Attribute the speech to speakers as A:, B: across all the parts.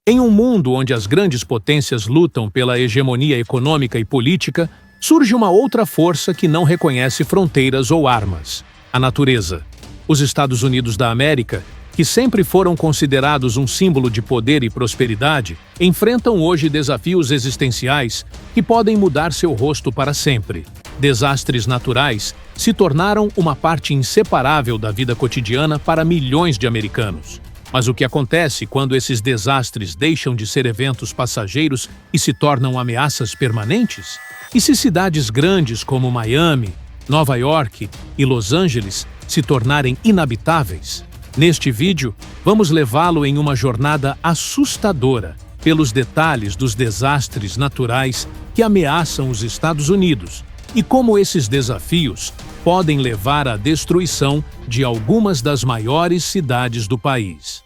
A: Em um mundo onde as grandes potências lutam pela hegemonia econômica e política, surge uma outra força que não reconhece fronteiras ou armas: a natureza. Os Estados Unidos da América, que sempre foram considerados um símbolo de poder e prosperidade, enfrentam hoje desafios existenciais que podem mudar seu rosto para sempre. Desastres naturais se tornaram uma parte inseparável da vida cotidiana para milhões de americanos. Mas o que acontece quando esses desastres deixam de ser eventos passageiros e se tornam ameaças permanentes? E se cidades grandes como Miami, Nova York e Los Angeles se tornarem inabitáveis? Neste vídeo, vamos levá-lo em uma jornada assustadora pelos detalhes dos desastres naturais que ameaçam os Estados Unidos e como esses desafios podem levar à destruição de algumas das maiores cidades do país.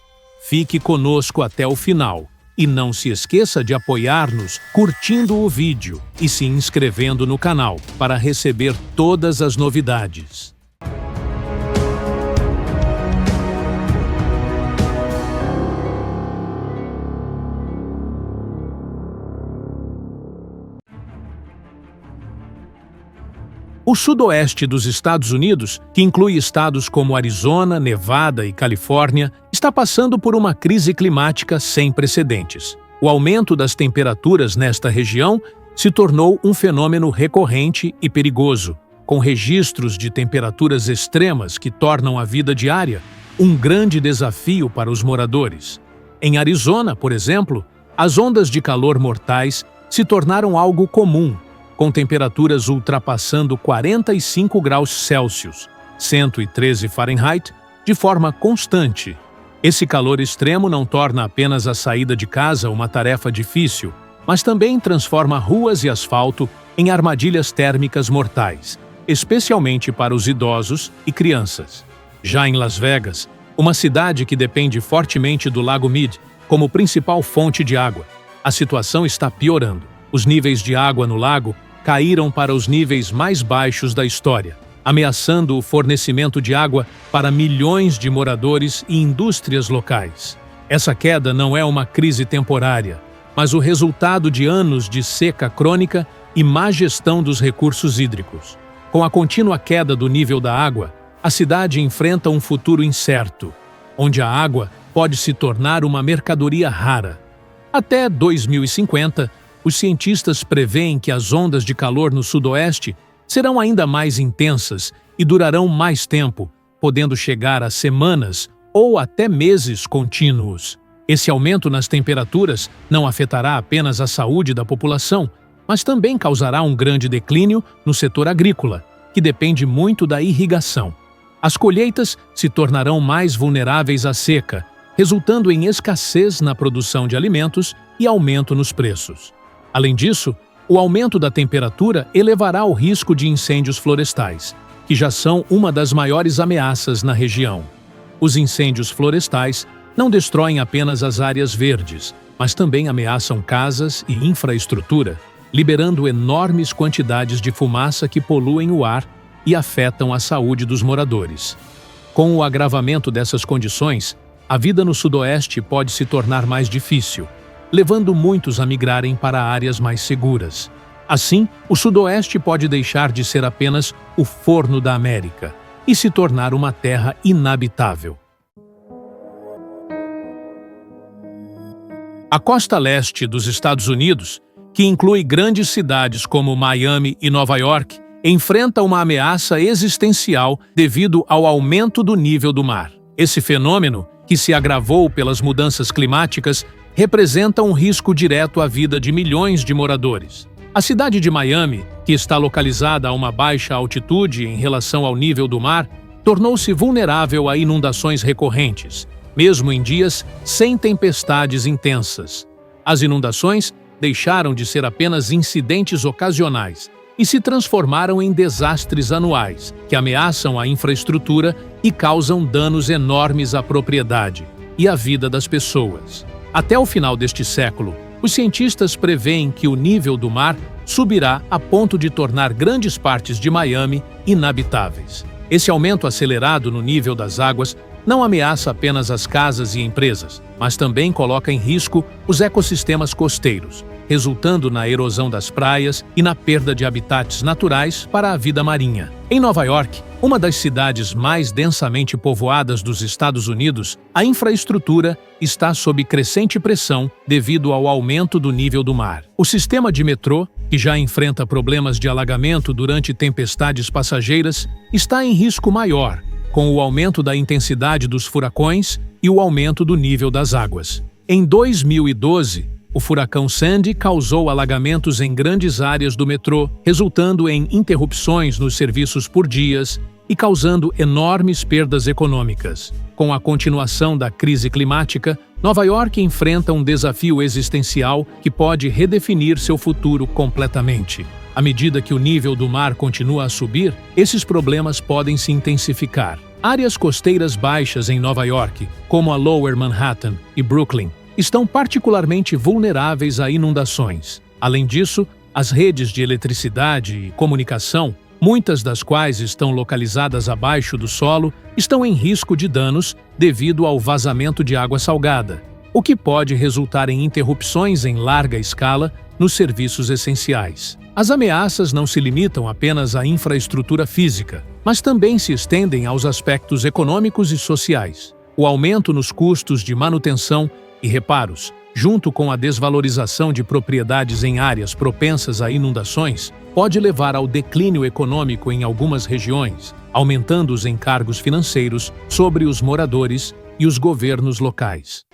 A: Fique conosco até o final e não se esqueça de apoiar-nos curtindo o vídeo e se inscrevendo no canal para receber todas as novidades. O sudoeste dos Estados Unidos, que inclui estados como Arizona, Nevada e Califórnia, está passando por uma crise climática sem precedentes. O aumento das temperaturas nesta região se tornou um fenômeno recorrente e perigoso, com registros de temperaturas extremas que tornam a vida diária um grande desafio para os moradores. Em Arizona, por exemplo, as ondas de calor mortais se tornaram algo comum, com temperaturas ultrapassando 45 graus Celsius, 113 Fahrenheit, de forma constante. Esse calor extremo não torna apenas a saída de casa uma tarefa difícil, mas também transforma ruas e asfalto em armadilhas térmicas mortais, especialmente para os idosos e crianças. Já em Las Vegas, uma cidade que depende fortemente do Lago Mead como principal fonte de água, a situação está piorando. Os níveis de água no lago caíram para os níveis mais baixos da história, ameaçando o fornecimento de água para milhões de moradores e indústrias locais. Essa queda não é uma crise temporária, mas o resultado de anos de seca crônica e má gestão dos recursos hídricos. Com a contínua queda do nível da água, a cidade enfrenta um futuro incerto, onde a água pode se tornar uma mercadoria rara. Até 2050, os cientistas preveem que as ondas de calor no sudoeste serão ainda mais intensas e durarão mais tempo, podendo chegar a semanas ou até meses contínuos. Esse aumento nas temperaturas não afetará apenas a saúde da população, mas também causará um grande declínio no setor agrícola, que depende muito da irrigação. As colheitas se tornarão mais vulneráveis à seca, resultando em escassez na produção de alimentos e aumento nos preços. Além disso, o aumento da temperatura elevará o risco de incêndios florestais, que já são uma das maiores ameaças na região. Os incêndios florestais não destroem apenas as áreas verdes, mas também ameaçam casas e infraestrutura, liberando enormes quantidades de fumaça que poluem o ar e afetam a saúde dos moradores. Com o agravamento dessas condições, a vida no sudoeste pode se tornar mais difícil, levando muitos a migrarem para áreas mais seguras. Assim, o sudoeste pode deixar de ser apenas o forno da América e se tornar uma terra inabitável. A costa leste dos Estados Unidos, que inclui grandes cidades como Miami e Nova York, enfrenta uma ameaça existencial devido ao aumento do nível do mar. Esse fenômeno, que se agravou pelas mudanças climáticas, representa um risco direto à vida de milhões de moradores. A cidade de Miami, que está localizada a uma baixa altitude em relação ao nível do mar, tornou-se vulnerável a inundações recorrentes, mesmo em dias sem tempestades intensas. As inundações deixaram de ser apenas incidentes ocasionais e se transformaram em desastres anuais, que ameaçam a infraestrutura e causam danos enormes à propriedade e à vida das pessoas. Até o final deste século, os cientistas preveem que o nível do mar subirá a ponto de tornar grandes partes de Miami inabitáveis. Esse aumento acelerado no nível das águas não ameaça apenas as casas e empresas, mas também coloca em risco os ecossistemas costeiros, resultando na erosão das praias e na perda de habitats naturais para a vida marinha. Em Nova York, uma das cidades mais densamente povoadas dos Estados Unidos, a infraestrutura está sob crescente pressão devido ao aumento do nível do mar. O sistema de metrô, que já enfrenta problemas de alagamento durante tempestades passageiras, está em risco maior, com o aumento da intensidade dos furacões e o aumento do nível das águas. Em 2012, o furacão Sandy causou alagamentos em grandes áreas do metrô, resultando em interrupções nos serviços por dias e causando enormes perdas econômicas. Com a continuação da crise climática, Nova York enfrenta um desafio existencial que pode redefinir seu futuro completamente. À medida que o nível do mar continua a subir, esses problemas podem se intensificar. Áreas costeiras baixas em Nova York, como a Lower Manhattan e Brooklyn, estão particularmente vulneráveis a inundações. Além disso, as redes de eletricidade e comunicação, muitas das quais estão localizadas abaixo do solo, estão em risco de danos devido ao vazamento de água salgada, o que pode resultar em interrupções em larga escala nos serviços essenciais. As ameaças não se limitam apenas à infraestrutura física, mas também se estendem aos aspectos econômicos e sociais. O aumento nos custos de manutenção e reparos, junto com a desvalorização de propriedades em áreas propensas a inundações, pode levar ao declínio econômico em algumas regiões, aumentando os encargos financeiros sobre os moradores e os governos locais.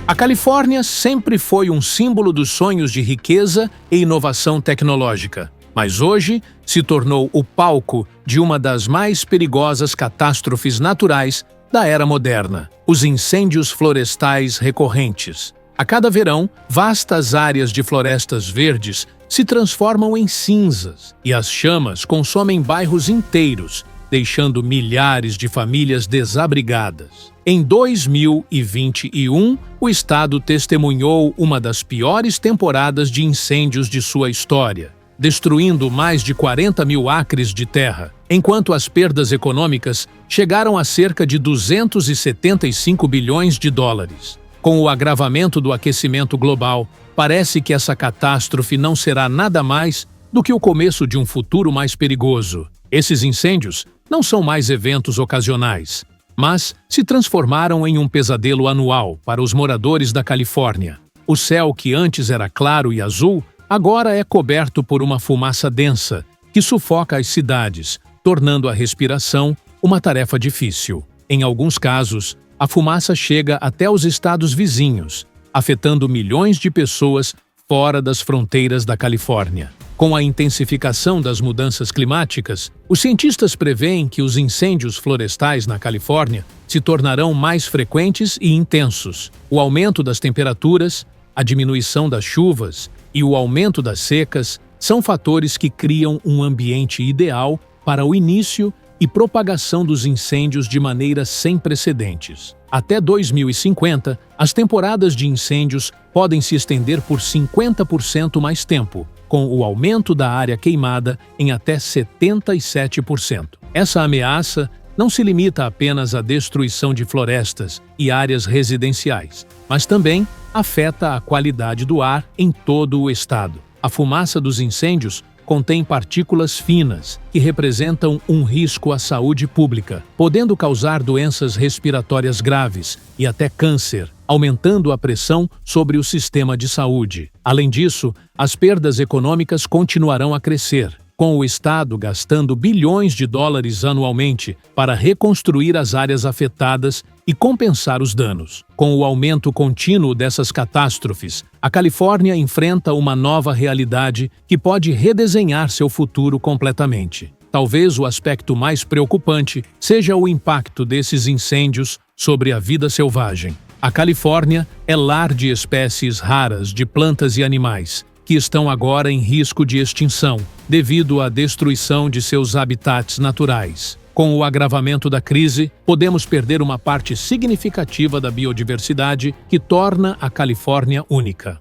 A: A Califórnia sempre foi um símbolo dos sonhos de riqueza e inovação tecnológica, mas hoje se tornou o palco de uma das mais perigosas catástrofes naturais da era moderna: os incêndios florestais recorrentes. A cada verão, vastas áreas de florestas verdes se transformam em cinzas e as chamas consomem bairros inteiros, deixando milhares de famílias desabrigadas. Em 2021, o estado testemunhou uma das piores temporadas de incêndios de sua história, destruindo mais de 40 mil acres de terra, enquanto as perdas econômicas chegaram a cerca de 275 bilhões de dólares. Com o agravamento do aquecimento global, parece que essa catástrofe não será nada mais do que o começo de um futuro mais perigoso. Esses incêndios não são mais eventos ocasionais, mas se transformaram em um pesadelo anual para os moradores da Califórnia. O céu, que antes era claro e azul, agora é coberto por uma fumaça densa que sufoca as cidades, tornando a respiração uma tarefa difícil. Em alguns casos, a fumaça chega até os estados vizinhos, afetando milhões de pessoas fora das fronteiras da Califórnia. Com a intensificação das mudanças climáticas, os cientistas preveem que os incêndios florestais na Califórnia se tornarão mais frequentes e intensos. O aumento das temperaturas, a diminuição das chuvas e o aumento das secas são fatores que criam um ambiente ideal para o início e propagação dos incêndios de maneira sem precedentes. Até 2050, as temporadas de incêndios podem se estender por 50% mais tempo, com o aumento da área queimada em até 77%. Essa ameaça não se limita apenas à destruição de florestas e áreas residenciais, mas também afeta a qualidade do ar em todo o estado. A fumaça dos incêndios contém partículas finas, que representam um risco à saúde pública, podendo causar doenças respiratórias graves e até câncer, aumentando a pressão sobre o sistema de saúde. Além disso, as perdas econômicas continuarão a crescer, com o Estado gastando bilhões de dólares anualmente para reconstruir as áreas afetadas e compensar os danos. Com o aumento contínuo dessas catástrofes, a Califórnia enfrenta uma nova realidade que pode redesenhar seu futuro completamente. Talvez o aspecto mais preocupante seja o impacto desses incêndios sobre a vida selvagem. A Califórnia é lar de espécies raras de plantas e animais, que estão agora em risco de extinção, devido à destruição de seus habitats naturais. Com o agravamento da crise, podemos perder uma parte significativa da biodiversidade que torna a Califórnia única.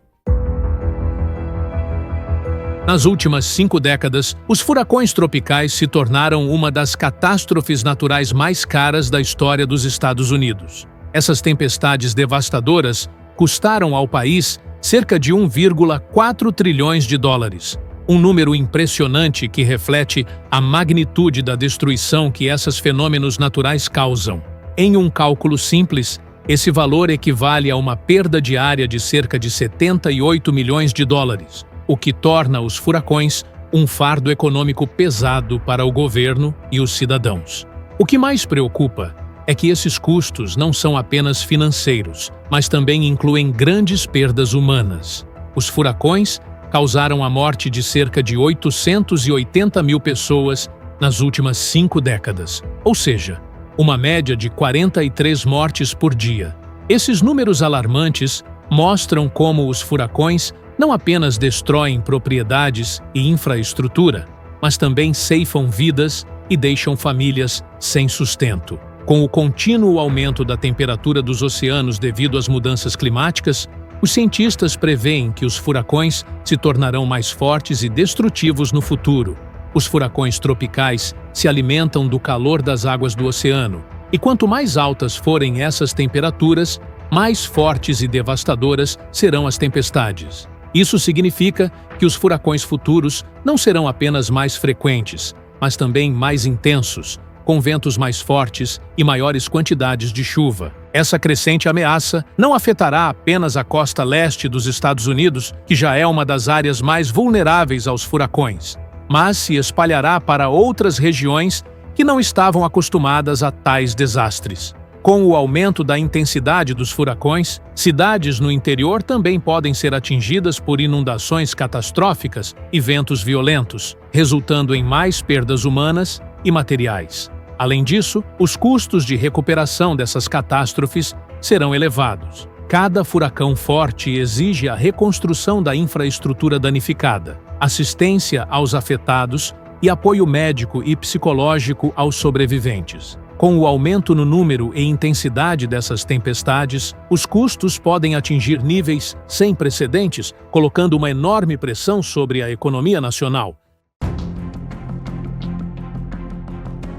A: Nas últimas 5 décadas, os furacões tropicais se tornaram uma das catástrofes naturais mais caras da história dos Estados Unidos. Essas tempestades devastadoras custaram ao país cerca de 1,4 trilhões de dólares. Um número impressionante que reflete a magnitude da destruição que esses fenômenos naturais causam. Em um cálculo simples, esse valor equivale a uma perda diária de cerca de 78 milhões de dólares, o que torna os furacões um fardo econômico pesado para o governo e os cidadãos. O que mais preocupa é que esses custos não são apenas financeiros, mas também incluem grandes perdas humanas. Os furacões causaram a morte de cerca de 880 mil pessoas nas últimas 5 décadas, ou seja, uma média de 43 mortes por dia. Esses números alarmantes mostram como os furacões não apenas destroem propriedades e infraestrutura, mas também ceifam vidas e deixam famílias sem sustento. Com o contínuo aumento da temperatura dos oceanos devido às mudanças climáticas, os cientistas preveem que os furacões se tornarão mais fortes e destrutivos no futuro. Os furacões tropicais se alimentam do calor das águas do oceano, e quanto mais altas forem essas temperaturas, mais fortes e devastadoras serão as tempestades. Isso significa que os furacões futuros não serão apenas mais frequentes, mas também mais intensos, com ventos mais fortes e maiores quantidades de chuva. Essa crescente ameaça não afetará apenas a costa leste dos Estados Unidos, que já é uma das áreas mais vulneráveis aos furacões, mas se espalhará para outras regiões que não estavam acostumadas a tais desastres. Com o aumento da intensidade dos furacões, cidades no interior também podem ser atingidas por inundações catastróficas e ventos violentos, resultando em mais perdas humanas e materiais. Além disso, os custos de recuperação dessas catástrofes serão elevados. Cada furacão forte exige a reconstrução da infraestrutura danificada, assistência aos afetados e apoio médico e psicológico aos sobreviventes. Com o aumento no número e intensidade dessas tempestades, os custos podem atingir níveis sem precedentes, colocando uma enorme pressão sobre a economia nacional.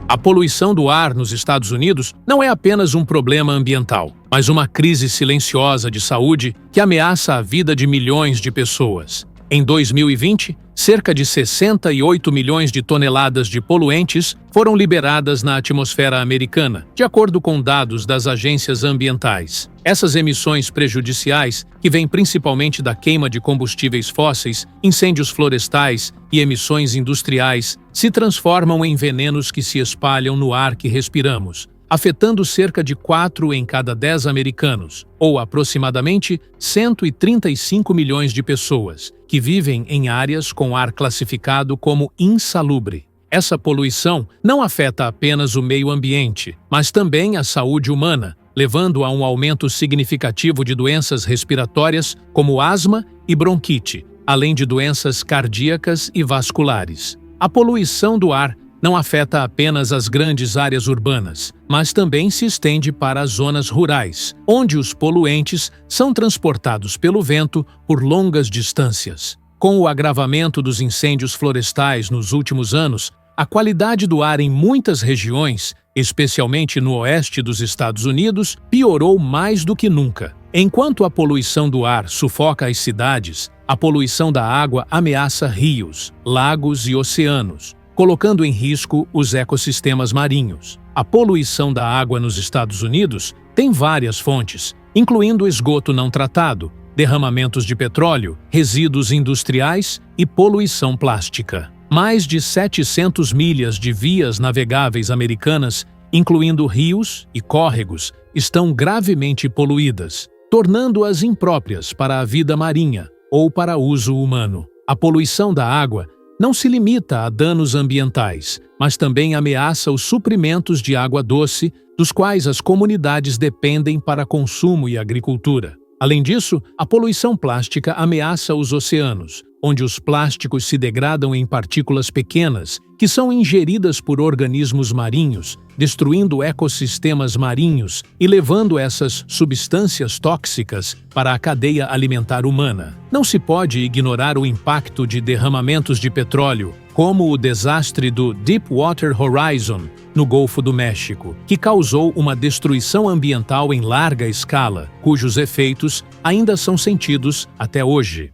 A: A poluição do ar nos Estados Unidos não é apenas um problema ambiental, mas uma crise silenciosa de saúde que ameaça a vida de milhões de pessoas. Em 2020, cerca de 68 milhões de toneladas de poluentes foram liberadas na atmosfera americana, de acordo com dados das agências ambientais. Essas emissões prejudiciais, que vêm principalmente da queima de combustíveis fósseis, incêndios florestais e emissões industriais, se transformam em venenos que se espalham no ar que respiramos, afetando cerca de 4 em cada 10 americanos, ou aproximadamente 135 milhões de pessoas, que vivem em áreas com ar classificado como insalubre. Essa poluição não afeta apenas o meio ambiente, mas também a saúde humana, levando a um aumento significativo de doenças respiratórias como asma e bronquite, além de doenças cardíacas e vasculares. A poluição do ar não afeta apenas as grandes áreas urbanas, mas também se estende para as zonas rurais, onde os poluentes são transportados pelo vento por longas distâncias. Com o agravamento dos incêndios florestais nos últimos anos, a qualidade do ar em muitas regiões, especialmente no oeste dos Estados Unidos, piorou mais do que nunca. Enquanto a poluição do ar sufoca as cidades, a poluição da água ameaça rios, lagos e oceanos, colocando em risco os ecossistemas marinhos. A poluição da água nos Estados Unidos tem várias fontes, incluindo esgoto não tratado, derramamentos de petróleo, resíduos industriais e poluição plástica. Mais de 700 milhas de vias navegáveis americanas, incluindo rios e córregos, estão gravemente poluídas, tornando-as impróprias para a vida marinha ou para uso humano. A poluição da água não se limita a danos ambientais, mas também ameaça os suprimentos de água doce, dos quais as comunidades dependem para consumo e agricultura. Além disso, a poluição plástica ameaça os oceanos, onde os plásticos se degradam em partículas pequenas, que são ingeridas por organismos marinhos, destruindo ecossistemas marinhos e levando essas substâncias tóxicas para a cadeia alimentar humana. Não se pode ignorar o impacto de derramamentos de petróleo, como o desastre do Deepwater Horizon, no Golfo do México, que causou uma destruição ambiental em larga escala, cujos efeitos ainda são sentidos até hoje.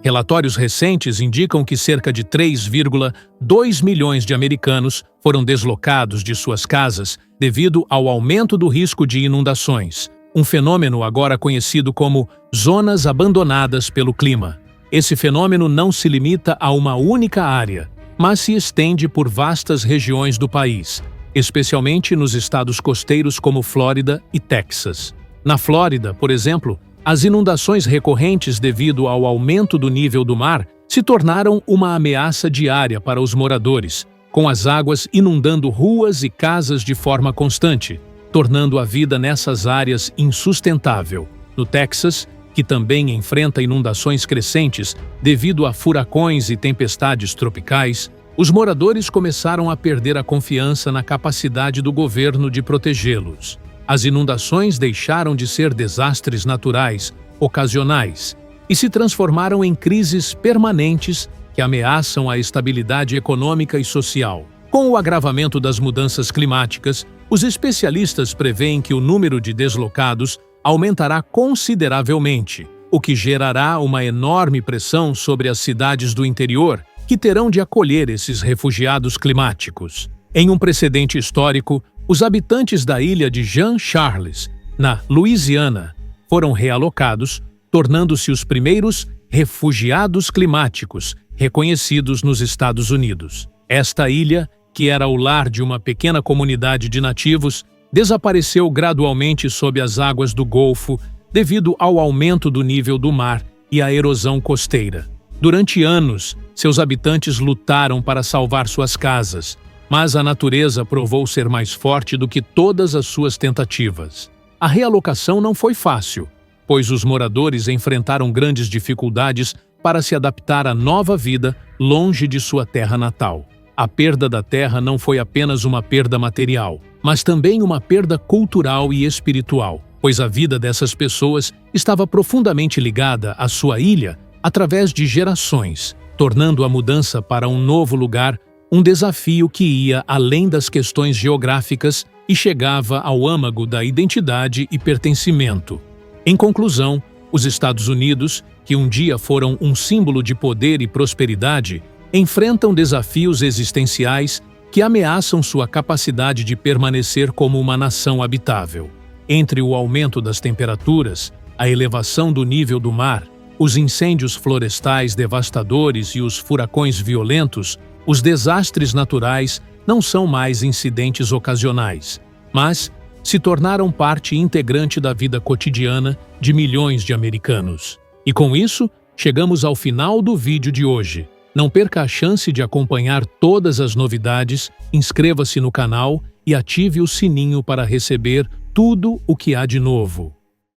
A: Relatórios recentes indicam que cerca de 3,2 milhões de americanos foram deslocados de suas casas devido ao aumento do risco de inundações, um fenômeno agora conhecido como zonas abandonadas pelo clima. Esse fenômeno não se limita a uma única área, mas se estende por vastas regiões do país, especialmente nos estados costeiros como Flórida e Texas. Na Flórida, por exemplo, as inundações recorrentes devido ao aumento do nível do mar se tornaram uma ameaça diária para os moradores, com as águas inundando ruas e casas de forma constante, tornando a vida nessas áreas insustentável. No Texas, que também enfrenta inundações crescentes devido a furacões e tempestades tropicais, os moradores começaram a perder a confiança na capacidade do governo de protegê-los. As inundações deixaram de ser desastres naturais, ocasionais, e se transformaram em crises permanentes que ameaçam a estabilidade econômica e social. Com o agravamento das mudanças climáticas, os especialistas preveem que o número de deslocados aumentará consideravelmente, o que gerará uma enorme pressão sobre as cidades do interior, que terão de acolher esses refugiados climáticos. Em um precedente histórico, os habitantes da ilha de Jean Charles, na Louisiana, foram realocados, tornando-se os primeiros refugiados climáticos reconhecidos nos Estados Unidos. Esta ilha, que era o lar de uma pequena comunidade de nativos, desapareceu gradualmente sob as águas do Golfo devido ao aumento do nível do mar e à erosão costeira. Durante anos, seus habitantes lutaram para salvar suas casas, mas a natureza provou ser mais forte do que todas as suas tentativas. A realocação não foi fácil, pois os moradores enfrentaram grandes dificuldades para se adaptar à nova vida longe de sua terra natal. A perda da terra não foi apenas uma perda material, mas também uma perda cultural e espiritual, pois a vida dessas pessoas estava profundamente ligada à sua ilha através de gerações, tornando a mudança para um novo lugar um desafio que ia além das questões geográficas e chegava ao âmago da identidade e pertencimento. Em conclusão, os Estados Unidos, que um dia foram um símbolo de poder e prosperidade, enfrentam desafios existenciais que ameaçam sua capacidade de permanecer como uma nação habitável. Entre o aumento das temperaturas, a elevação do nível do mar, os incêndios florestais devastadores e os furacões violentos, os desastres naturais não são mais incidentes ocasionais, mas se tornaram parte integrante da vida cotidiana de milhões de americanos. E com isso, chegamos ao final do vídeo de hoje. Não perca a chance de acompanhar todas as novidades, inscreva-se no canal e ative o sininho para receber tudo o que há de novo.